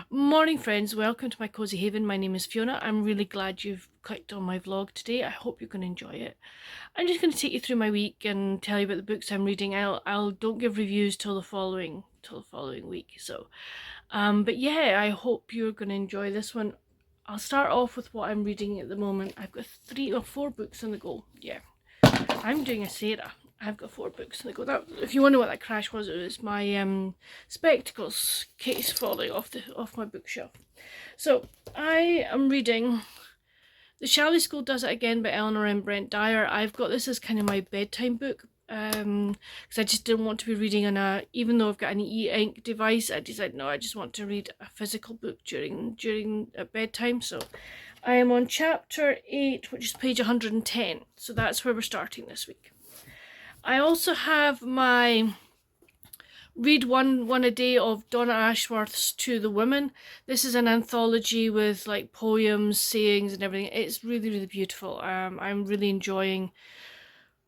Morning friends, welcome to my Cosy Haven. My name is Fiona. I'm really glad you've clicked on my vlog today. I hope you're going to enjoy it. I'm just going to take you through my week and tell you about the books I'm reading. I'll don't give reviews till the following week. But yeah, I hope you're going to enjoy this one. I'll start off with what I'm reading at the moment. I've got 3 or 4 books on the go. Yeah, I'm doing a Sarah. I've got 4 books on the go. If you wonder what that crash was, it was my spectacles case falling off my bookshelf. So I am reading The Shalley School Does It Again by Eleanor M. Brent Dyer. I've got this as kind of my bedtime book because I just didn't want to be reading on even though I've got an e-ink device, I decided no, I just want to read a physical book during at bedtime. So I am on chapter 8, which is page 110. So that's where we're starting this week. I also have my read one a day of Donna Ashworth's To the Women. This is an anthology with like poems, sayings and everything. It's really, really beautiful. I'm really enjoying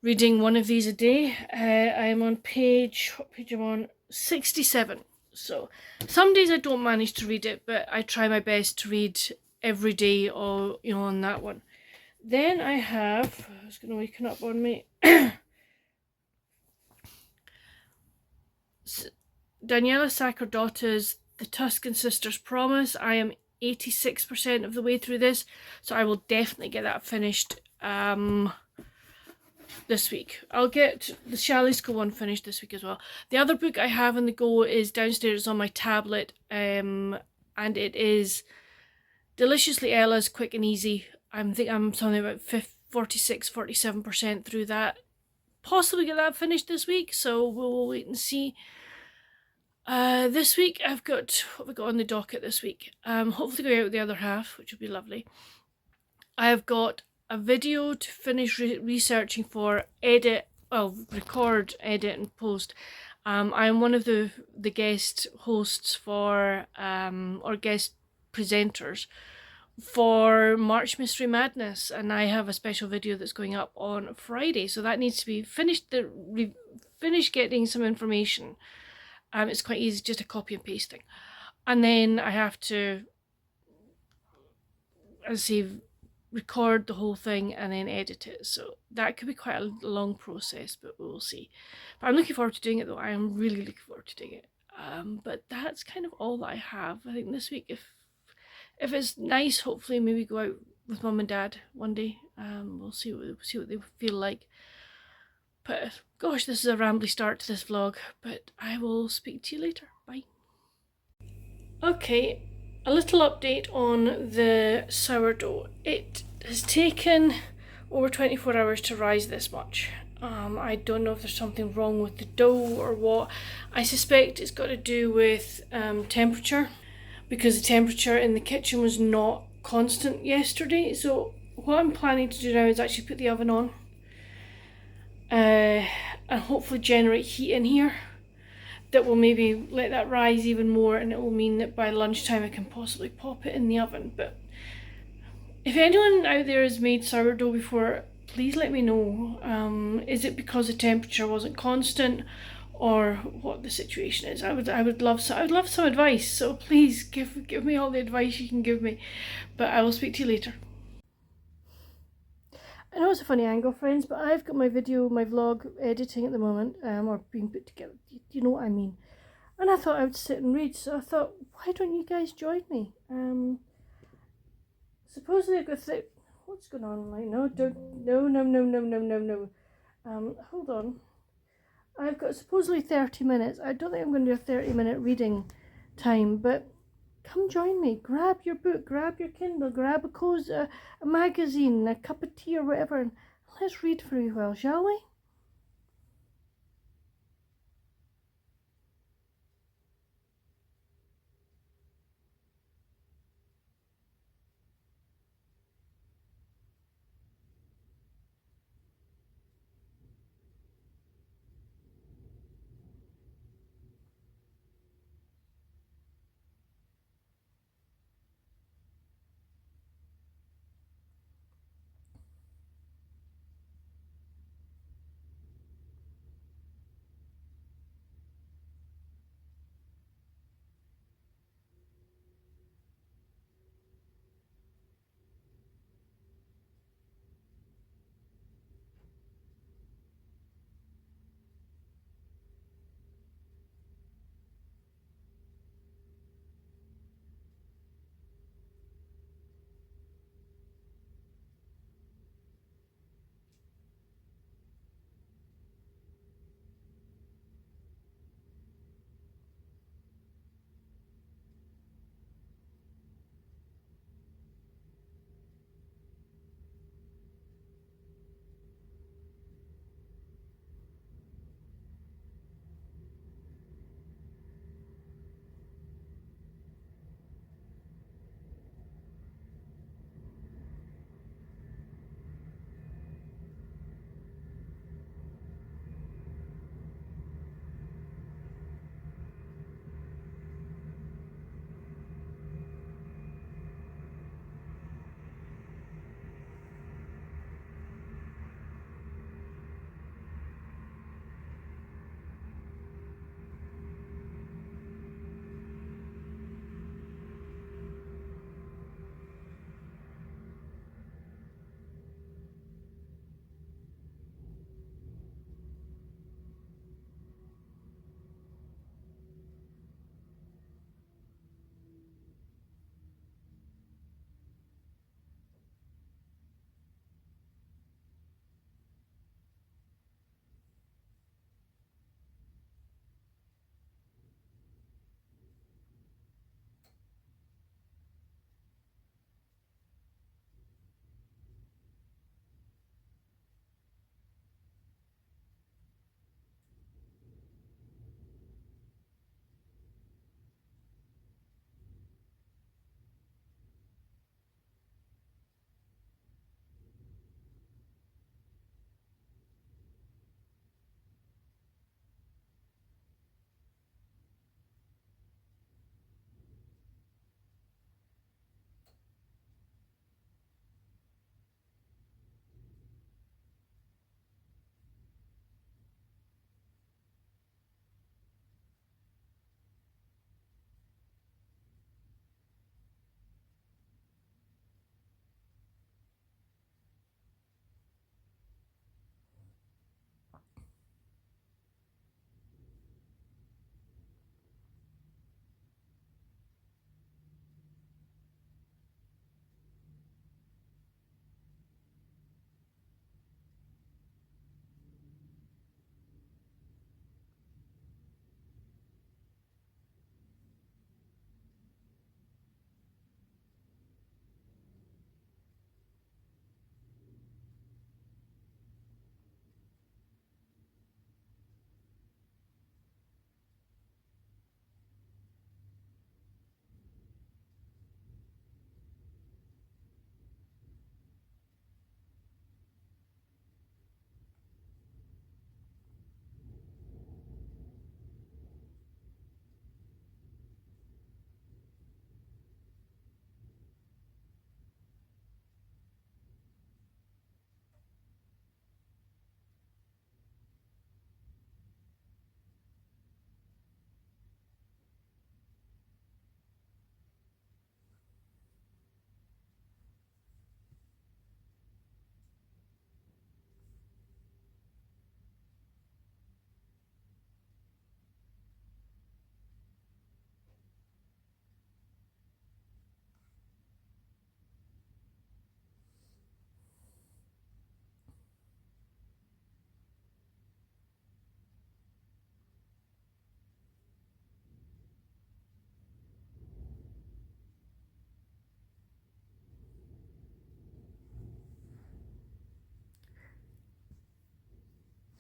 reading one of these a day. I'm on what page I'm on? 67. So some days I don't manage to read it, but I try my best to read every day or, on that one. Then I have, it's going to waken up on me. Daniela Sacerdota's The Tuscan Sisters Promise. I am 86% of the way through this, so I will definitely get that finished this week. I'll get the Shalley School one finished this week as well. The other book I have on the go is downstairs on my tablet, and it is Deliciously Ella's Quick and Easy. I think I'm something about 46-47% through that. Possibly get that finished this week, so we'll wait and see. This week I've got, what have we got on the docket this week? Hopefully going out the other half, which would be lovely. I have got a video to finish researching for record, edit and post. I'm one of the guest hosts for, or guest presenters for March Mystery Madness, and I have a special video that's going up on Friday, so that needs to be finished, finish getting some information. It's quite easy, just a copy and paste thing. And then I have to, as I say, record the whole thing and then edit it. So that could be quite a long process, but we'll see. But I'm looking forward to doing it though. I am really looking forward to doing it. But that's kind of all that I have. I think this week, if it's nice, hopefully maybe go out with Mum and Dad one day. We'll see what they feel like. But gosh, this is a rambly start to this vlog, but I will speak to you later. Bye. Okay, a little update on the sourdough. It has taken over 24 hours to rise this much. I don't know if there's something wrong with the dough or what. I suspect it's got to do with temperature, because the temperature in the kitchen was not constant yesterday. So what I'm planning to do now is actually put the oven on. And hopefully generate heat in here that will maybe let that rise even more, and it will mean that by lunchtime I can possibly pop it in the oven. But if anyone out there has made sourdough before, please let me know. Is it because the temperature wasn't constant, or what the situation is? I would love some advice, so please give me all the advice you can give me. But I will speak to you later. I know it's a funny angle, friends, but I've got my vlog editing at the moment, or being put together. You know what I mean? And I thought I would sit and read, so I thought, why don't you guys join me? Supposedly I've got what's going on? Like, no. Hold on. I've got supposedly 30 minutes. I don't think I'm going to do a 30-minute reading time, but come join me. Grab your book, grab your Kindle, grab a magazine, a cup of tea or whatever, and let's read for a while, shall we?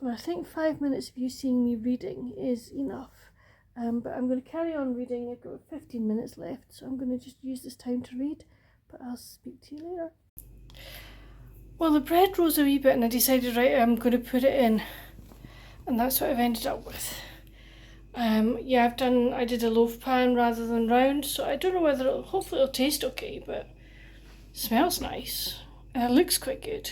Well, I think 5 minutes of you seeing me reading is enough. But I'm going to carry on reading. I've got 15 minutes left, so I'm going to just use this time to read. But I'll speak to you later. Well, the bread rose a wee bit and I decided, right, I'm going to put it in. And that's what I've ended up with. Yeah, I did a loaf pan rather than round, so I don't know whether hopefully it'll taste okay, but it smells nice. And it looks quite good.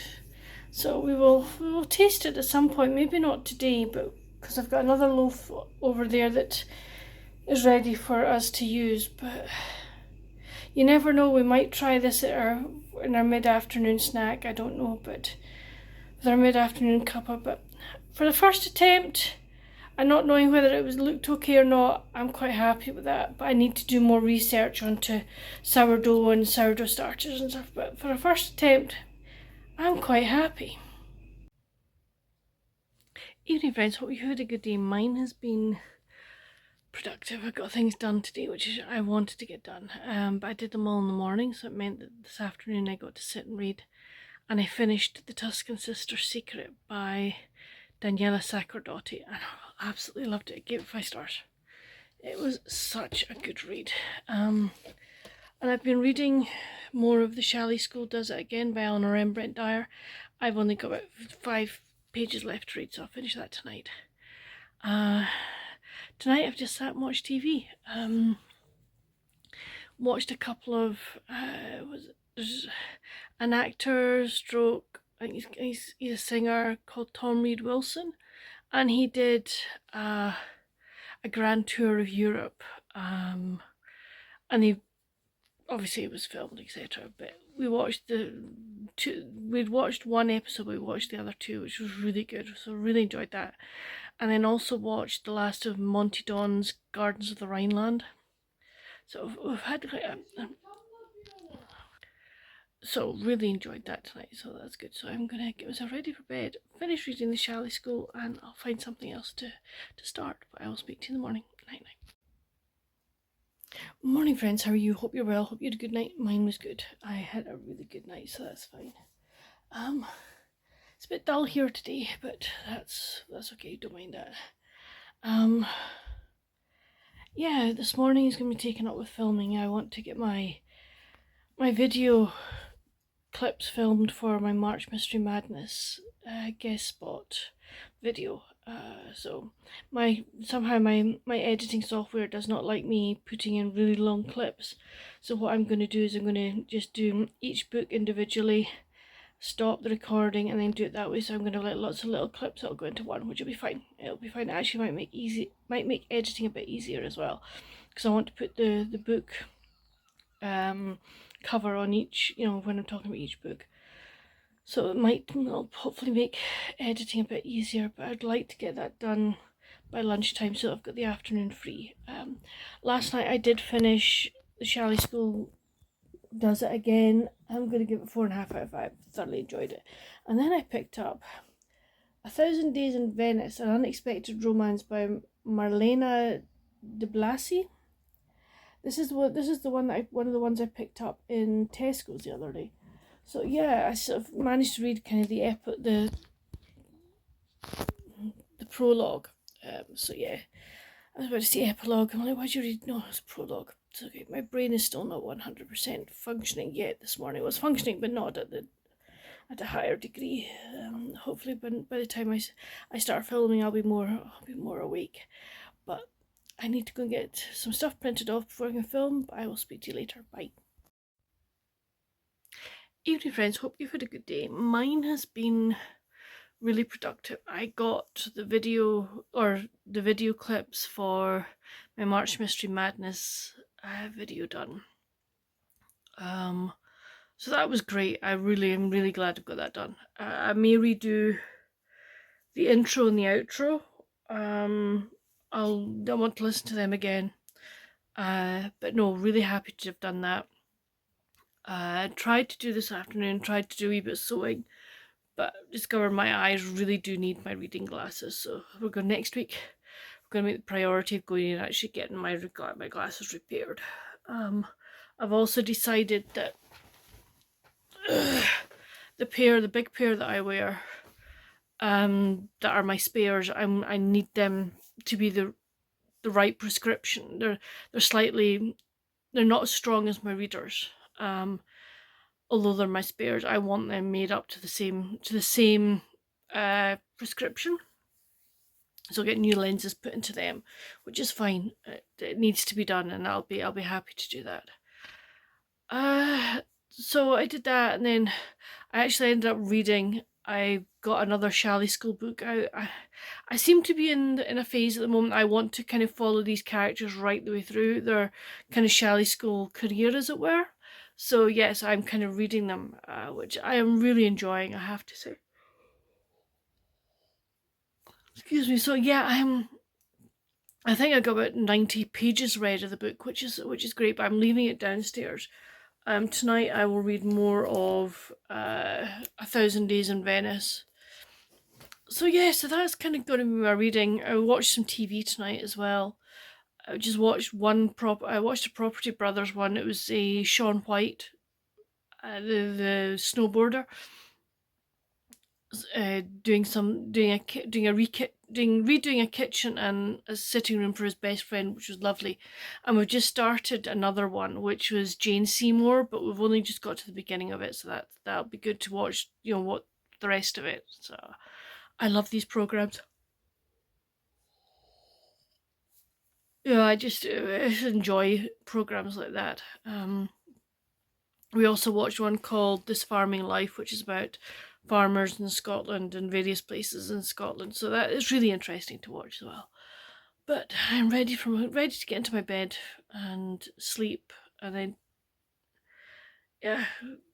So we will taste it at some point, maybe not today, but because I've got another loaf over there that is ready for us to use, but you never know, we might try this in our mid-afternoon snack, I don't know, but with our mid-afternoon cuppa. But for the first attempt, and not knowing whether it looked okay or not, I'm quite happy with that, but I need to do more research onto sourdough and sourdough starters and stuff, but for a first attempt, I'm quite happy. Evening friends, hope you had a good day. Mine has been productive. I got things done today which I wanted to get done, but I did them all in the morning, so it meant that this afternoon I got to sit and read, and I finished The Tuscan Sister's Secret by Daniela Sacerdoti, and I absolutely loved it. I gave it 5 stars. It was such a good read. And I've been reading more of The Shalley School Does It Again by Eleanor M. Brent Dyer. I've only got about 5 pages left to read, so I'll finish that tonight. Tonight I've just sat and watched TV. Watched a couple of there's an actor stroke, I think he's a singer called Tom Reed Wilson, and he did a grand tour of Europe, and he obviously it was filmed, etc. But we'd watched one episode, we watched the other 2, which was really good, so really enjoyed that. And then also watched the last of Monty Don's Gardens of the Rhineland. So we've had so really enjoyed that tonight, so that's good. So I'm gonna get myself ready for bed, finish reading The Shalley School, and I'll find something else to start. But I will speak to you in the morning. Night night. Morning friends, how are you? Hope you're well. Hope you had a good night. Mine was good. I had a really good night, so that's fine. It's a bit dull here today, but that's okay, don't mind that. Yeah, this morning is going to be taken up with filming. I want to get my video clips filmed for my March Mystery Madness guest spot video. So somehow my editing software does not like me putting in really long clips. So what I'm going to do is I'm going to just do each book individually, stop the recording, and then do it that way. So I'm going to let lots of little clips that'll go into one, which will be fine. It'll be fine. It actually might make editing a bit easier as well, because I want to put the book cover on each, when I'm talking about each book. So it'll hopefully make editing a bit easier, but I'd like to get that done by lunchtime so I've got the afternoon free. Last night I did finish The Shalley School Does It Again. I'm going to give it 4.5 out of 5. Thoroughly enjoyed it. And then I picked up 1,000 Days in Venice, an unexpected romance by Marlena de Blasi. This is one of the ones I picked up in Tesco's the other day. So yeah, I sort of managed to read kind of the prologue. So yeah, I was about to say epilogue. I'm like, why'd you read? No, it's prologue. It's okay. My brain is still not 100% functioning yet. This morning it was functioning, but not at a higher degree. Hopefully, by the time I start filming, I'll be more awake. But I need to go and get some stuff printed off before I can film. But I will speak to you later. Bye. Evening friends, hope you've had a good day. Mine has been really productive. I got the video clips for my March Mystery Madness video done. So that was great. I am really glad I've got that done. I may redo the intro and the outro. I want to listen to them again. But no, really happy to have done that. Tried to do this afternoon, tried to do a wee bit of sewing, but discovered my eyes really do need my reading glasses. So we're going next week. We're going to make the priority of going and actually getting my glasses repaired. I've also decided that the big pair that I wear, that are my spares. I need them to be the right prescription. They're not as strong as my readers. Although they're my spares, I want them made up to the same prescription. So I'll get new lenses put into them, which is fine. It needs to be done, and I'll be happy to do that. So I did that, and then I actually ended up reading. I got another Shally School book out. I seem to be in a phase at the moment. I want to kind of follow these characters right the way through their kind of Shally School career, as it were. So yes, I'm kind of reading them, which I am really enjoying, I have to say. Excuse me. So yeah, I think I got about 90 pages read of the book, which is great. But I'm leaving it downstairs. Tonight I will read more of 1,000 Days in Venice. So yeah, so that's kind of going to be my reading. I watched some TV tonight as well. I just watched I watched a Property Brothers one. It was a Shaun White, the snowboarder, redoing a kitchen and a sitting room for his best friend, which was lovely. And we've just started another one, which was Jane Seymour, but we've only just got to the beginning of it, so that'll be good to watch. What the rest of it. So I love these programs. I just enjoy programs like that. We also watched one called This Farming Life, which is about farmers in Scotland and various places in Scotland. So that is really interesting to watch as well. But I'm ready to get into my bed and sleep, and then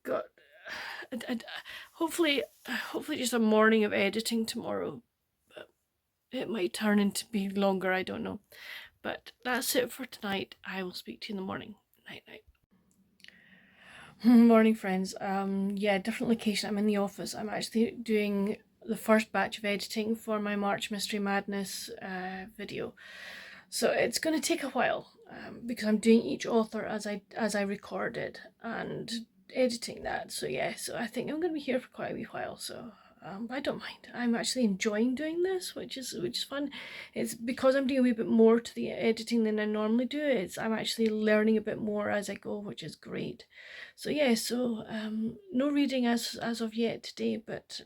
got and hopefully just a morning of editing tomorrow. But it might turn into be longer. I don't know. But that's it for tonight. I will speak to you in the morning. Night night. Morning, friends. Yeah, different location. I'm in the office. I'm actually doing the first batch of editing for my March Mystery Madness video, so it's going to take a while because I'm doing each author as I record it and editing that. So yeah, so I think I'm going to be here for quite a wee while. So I don't mind. I'm actually enjoying doing this, which is fun. It's because I'm doing a wee bit more to the editing than I normally do. I'm actually learning a bit more as I go, which is great. So yeah, so no reading as of yet today, but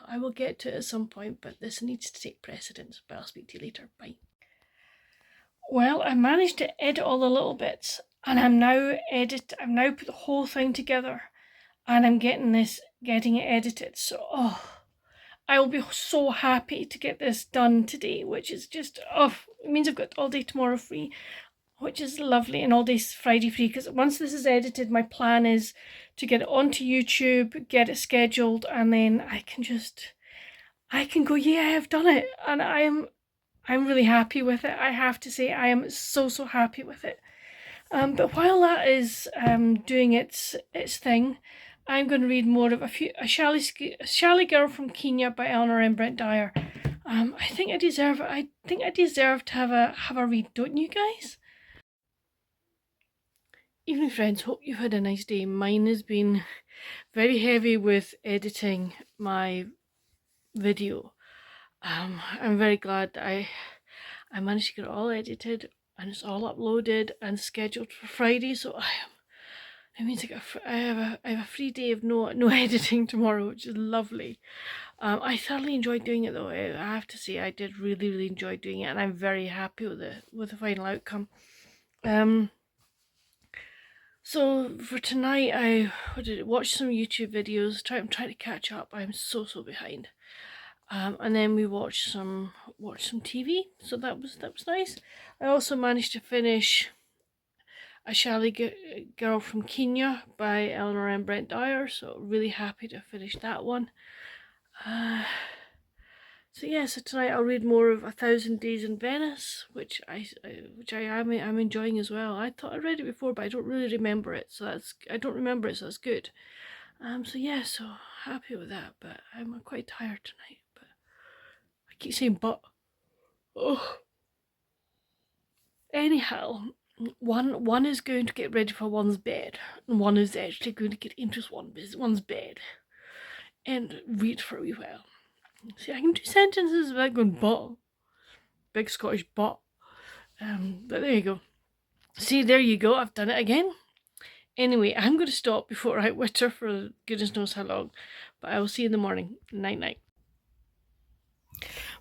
I will get to it at some point. But this needs to take precedence. But I'll speak to you later. Bye. Well, I managed to edit all the little bits, and I've now put the whole thing together, and I'm getting it edited. So I will be so happy to get this done today, which is just it means I've got all day tomorrow free, which is lovely, and all day Friday free, because once this is edited, my plan is to get it onto YouTube, get it scheduled, and then I can go, yeah, I've done it, and I'm really happy with it. I have to say, I am so happy with it. But while that is doing its thing, I'm going to read more of a Shally Girl from Kenya by Eleanor M. Brent Dyer. I think I deserve to have a read, don't you guys? Evening, friends. Hope you've had a nice day. Mine has been very heavy with editing my video. I'm very glad that I managed to get it all edited and it's all uploaded and scheduled for Friday. So it means I have a free day of no editing tomorrow, which is lovely. I thoroughly enjoyed doing it though. I have to say I did really enjoy doing it, and I'm very happy with the final outcome. So for tonight, I watched some YouTube videos. I'm trying to catch up. I'm so behind. And then we watched some TV. So that was nice. I also managed to finish A Shally Girl from Kenya by Eleanor M. Brent Dyer. So really happy to finish that one. So yeah, so tonight I'll read more of 1,000 Days in Venice, which I am enjoying as well. I thought I read it before, but I don't really remember it, so that's good. So yeah, so happy with that, but I'm quite tired tonight. But I keep saying but. Oh. Anyhow, one is going to get ready for one's bed, and one is actually going to get into one's bed and read for a wee while. See, I can do sentences without going but. Big Scottish but. But there you go. See, there you go. I've done it again. Anyway, I'm going to stop before I witter for goodness knows how long. But I will see you in the morning. Night night.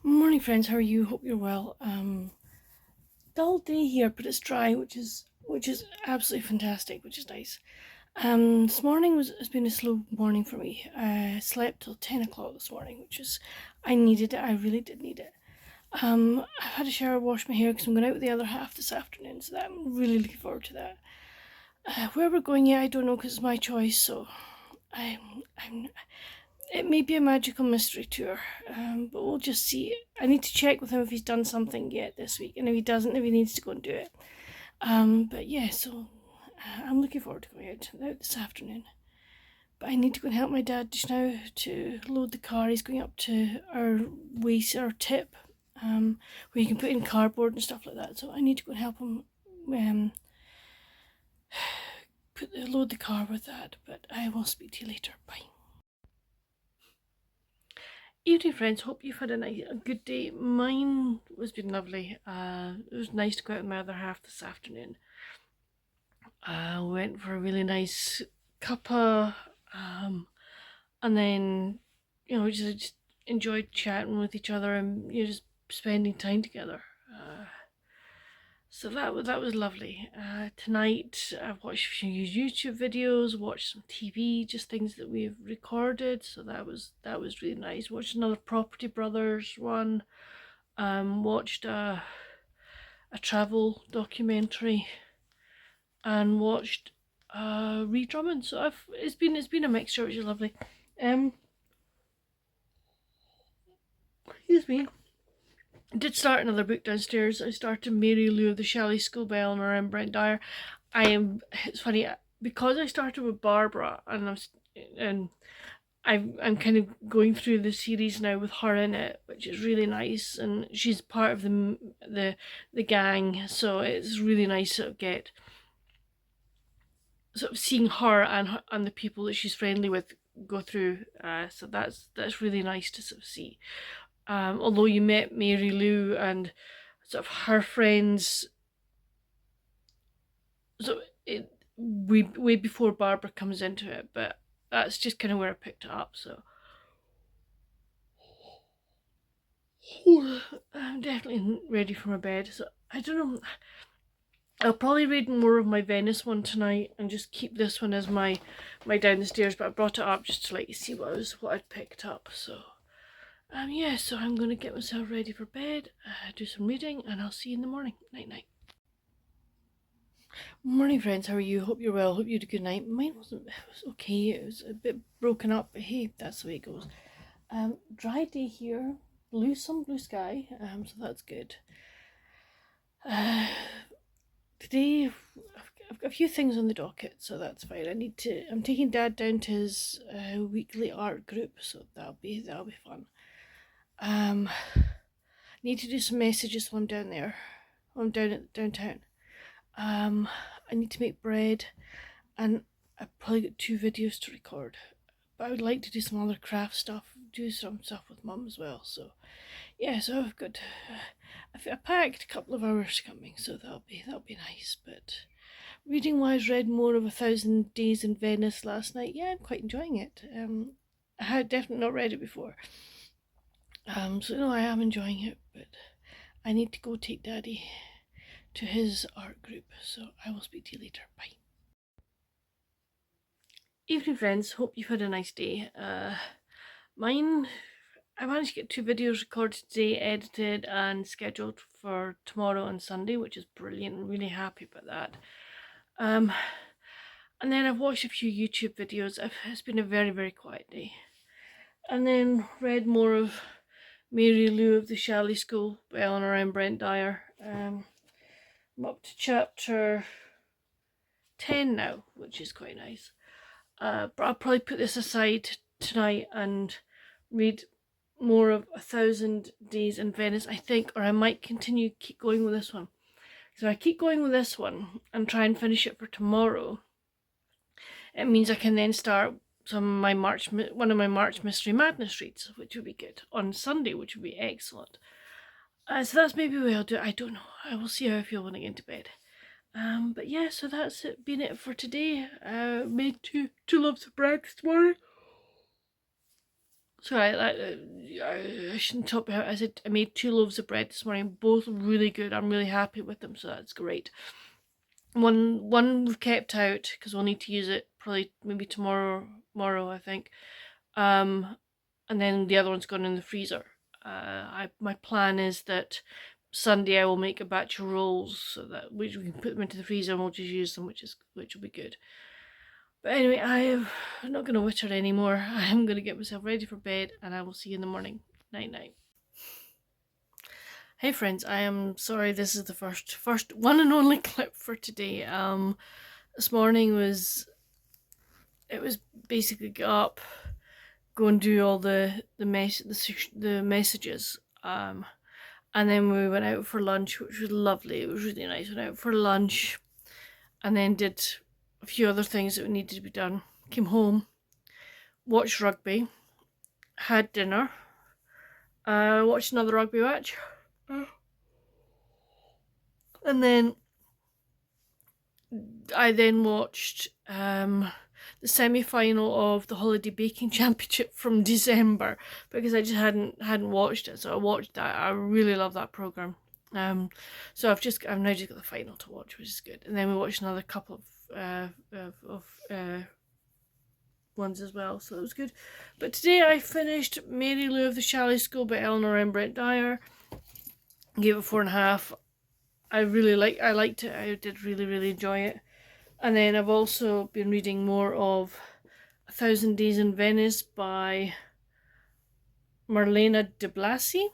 Morning, friends. How are you? Hope you're well. Dull day here, but it's dry, which is absolutely fantastic, which is nice. This morning has been a slow morning for me. I slept till 10 o'clock this morning, which is, I needed it. I really did need it. I've had a shower, washed my hair because I'm going out with the other half this afternoon, so that I'm really looking forward to that. Where we're going yet, I don't know because it's my choice, so it may be a magical mystery tour, but we'll just see. I need to check with him if he's done something yet this week, and if he doesn't, if he needs to go and do it. But yeah, so I'm looking forward to going out this afternoon. But I need to go and help my dad just now to load the car. He's going up to our tip, where you can put in cardboard and stuff like that. So I need to go and help him load the car with that. But I will speak to you later. Bye. Evening, friends. Hope you've had a good day. Mine has been lovely. It was nice to go out with my other half this afternoon. Went for a really nice cuppa, and then just enjoyed chatting with each other and just spending time together. So that was lovely. Tonight I've watched a few YouTube videos, watched some TV, just things that we've recorded. So that was really nice. Watched another Property Brothers one. Watched a travel documentary, and watched Ree Drummond. So it's been a mixture, which is lovely. Excuse me. I did start another book downstairs. I started Mary Lou of the Shelley School by Eleanor and Brent Dyer. It's funny because I started with Barbara, and I'm kind of going through the series now with her in it, which is really nice, and she's part of the gang, so it's really nice to get sort of seeing her and the people that she's friendly with go through. So that's really nice to sort of see. Although you met Mary Lou and sort of her friends, so way before Barbara comes into it, but that's just kind of where I picked it up. So I'm definitely ready for my bed. So I don't know. I'll probably read more of my Venice one tonight and just keep this one as my down the stairs. But I brought it up just to let you see what I'd picked up. So. Yeah, so I'm going to get myself ready for bed, do some reading, and I'll see you in the morning. Night night. Morning, friends. How are you? Hope you're well. Hope you had a good night. Mine was okay. It was a bit broken up, but hey, that's the way it goes. Dry day here. Some blue sky. So that's good. Today I've got a few things on the docket, so that's fine. I'm taking Dad down to his weekly art group, so that'll be fun. Need to do some messages while I'm down there. While I'm downtown. I need to make bread, and I've probably got 2 videos to record. But I would like to do some other craft stuff, do some stuff with Mum as well. So yeah, so I've got I packed a couple of hours coming, so that'll be nice. But reading wise, read more of 1,000 Days in Venice last night. Yeah, I'm quite enjoying it. I had definitely not read it before. So no, I am enjoying it, but I need to go take Daddy to his art group, so I will speak to you later. Bye. Evening, friends. Hope you've had a nice day. Mine, I managed to get 2 videos recorded today, edited and scheduled for tomorrow and Sunday, which is brilliant. I'm really happy about that. And then I've watched a few YouTube videos. It's been a very, very quiet day. And then read more of Mary Lou of the Shelley School by Eleanor and Brent Dyer. I'm up to chapter 10 now, which is quite nice. But I'll probably put this aside tonight and read more of 1,000 Days in Venice, I think, or I might keep going with this one. So I keep going with this one and try and finish it for tomorrow. It means I can then start one of my March Mystery Madness reads, which would be good, on Sunday, which would be excellent. So that's maybe what I'll do. I don't know. I will see how I feel when I get into bed. But yeah, so that's been it for today. Made two loaves of bread this morning. Sorry, I shouldn't talk about it. I said I made 2 loaves of bread this morning, both really good. I'm really happy with them, so that's great. One we've kept out because we'll need to use it probably maybe tomorrow I think. And then the other one's gone in the freezer. My plan is that Sunday I will make a batch of rolls so that we can put them into the freezer and we'll just use them, which will be good. But anyway, I'm not going to witter anymore. I'm going to get myself ready for bed and I will see you in the morning. Night night. Hey friends, I am sorry this is the first one and only clip for today. This morning was basically get up, go and do all the messages. And then we went out for lunch, which was lovely. It was really nice. Went out for lunch and then did a few other things that needed to be done. Came home, watched rugby, had dinner, watched another rugby match, and then I watched the semi-final of the Holiday Baking Championship from December because I just hadn't watched it, so I watched that. I really love that program. So I've now just got the final to watch, which is good. And then we watched another couple of ones as well, so that was good. But today I finished Mary Lou of the Chalet School by Eleanor M. Brent Dyer. Gave it 4.5. I liked it. I did really enjoy it. And then I've also been reading more of 1,000 Days in Venice by Marlena de Blasi.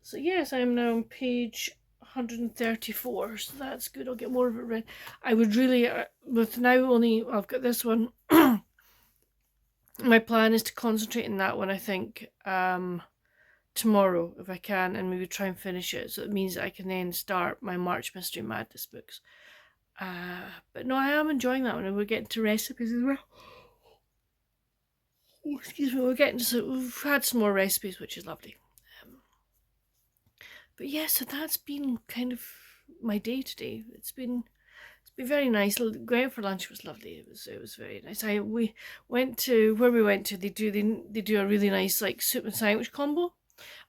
So yes, I'm now on page 134, so that's good. I'll get more of it read. I would really, with now only, I've got this one. My plan is to concentrate on that one, I think, tomorrow if I can, and maybe try and finish it. So it means that I can then start my March Mystery Madness books. But no, I am enjoying that one, and we're getting to recipes as well. Oh, excuse me, we've had some more recipes, which is lovely. But yeah, so that's been kind of my day today. It's been very nice. Going out for lunch was lovely. It was very nice. We went to they do a really nice like soup and sandwich combo.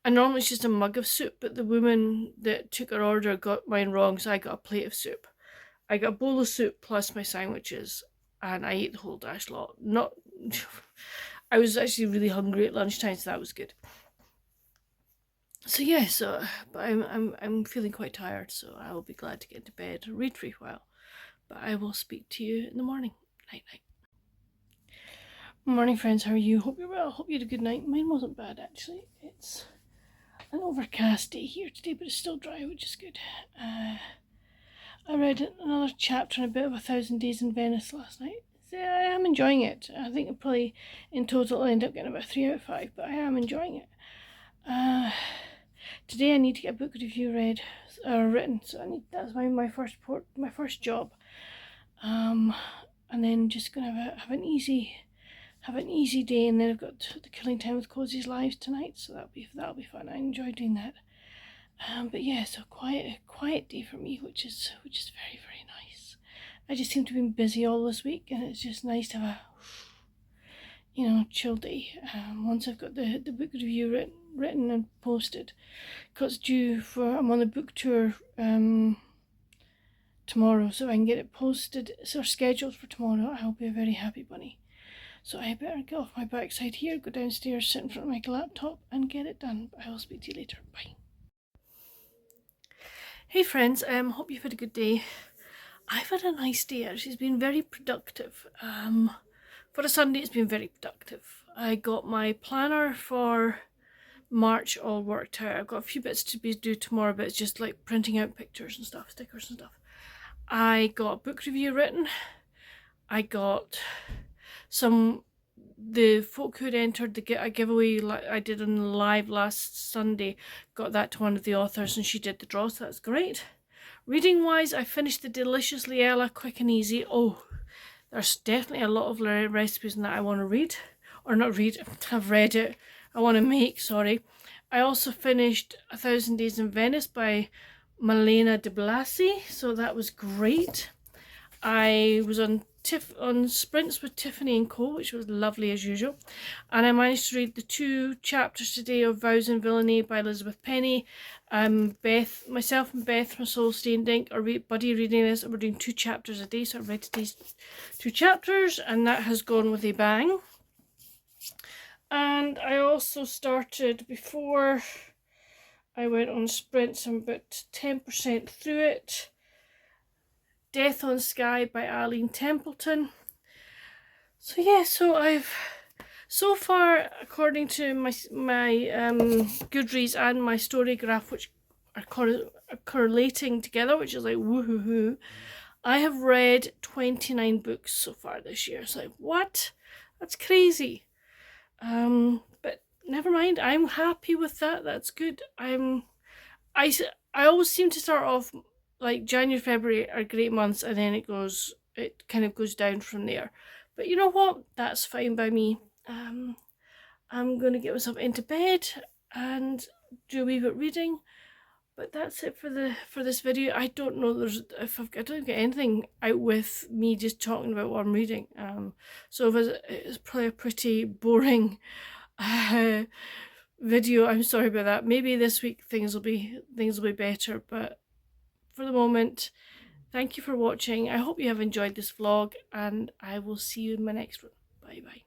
And normally it's just a mug of soup, but the woman that took our order got mine wrong, so I got a plate of soup. I got a bowl of soup plus my sandwiches, and I ate the whole dash lot. I was actually really hungry at lunchtime, so that was good. So yeah, but I'm feeling quite tired, so I will be glad to get to bed and read for a while. But I will speak to you in the morning. Night night. Morning friends, how are you? Hope you're well. Hope you had a good night. Mine wasn't bad actually. It's an overcast day here today, but it's still dry, which is good. I read another chapter and a bit of 1,000 Days in Venice last night. So I am enjoying it. I think I'll probably in total I'll end up getting about 3 out of 5, but I am enjoying it. Today I need to get a book review written, so that's my first job. And then just gonna have an easy day, and then I've got the Killing Time with Cosy's Lives tonight, so that'll be fun. I enjoy doing that. But yeah, so a quiet day for me, which is very nice. I just seem to have been busy all this week, and it's just nice to have a chill day. Once I've got the book review written and posted, because I'm on the book tour tomorrow, so I can get it posted or scheduled for tomorrow. I'll be a very happy bunny. So I better get off my backside here, go downstairs, sit in front of my laptop and get it done. I will speak to you later. Bye. Hey friends, hope you've had a good day. I've had a nice day actually. It's been very productive. For a Sunday it's been very productive. I got my planner for March all worked out. I've got a few bits to do tomorrow, but it's just like printing out pictures and stuff, stickers and stuff. I got a book review written. I got the folk who had entered a giveaway I did on the live last Sunday, got that to one of the authors and she did the draw, so that's great. Reading wise, I finished the Deliciously Ella Quick and Easy. Oh, There's definitely a lot of recipes in that I want to read, or not read, I've read it, I want to make, sorry. I also finished 1,000 Days in Venice by Malena de Blasi, so that was great. I was on sprints with Tiffany & Co, which was lovely as usual, and I managed to read the 2 chapters today of Vows and Villainy by Elizabeth Penny. Myself and Beth from Soul Stay and Dink are buddy reading this, and we're doing 2 chapters a day, so I've read today's 2 chapters, and that has gone with a bang. And I also started, before I went on sprints, I'm about 10% through it, Death on Sky by Aline Templeton. So yeah, so far, according to my Goodreads and my story graph, which are correlating together, which is like woohoo, I have read 29 books so far this year. So like, what? That's crazy. But never mind. I'm happy with that. That's good. I always seem to start off like January, February are great months, and then it kind of goes down from there. But you know what? That's fine by me. I'm gonna get myself into bed and do a wee bit reading. But that's it for this video. I don't know I don't get anything out with me just talking about what I'm reading. So if it's probably a pretty boring video, I'm sorry about that. Maybe this week things will be better, but for the moment, thank you for watching. I hope you have enjoyed this vlog, and I will see you in my next one. Bye bye.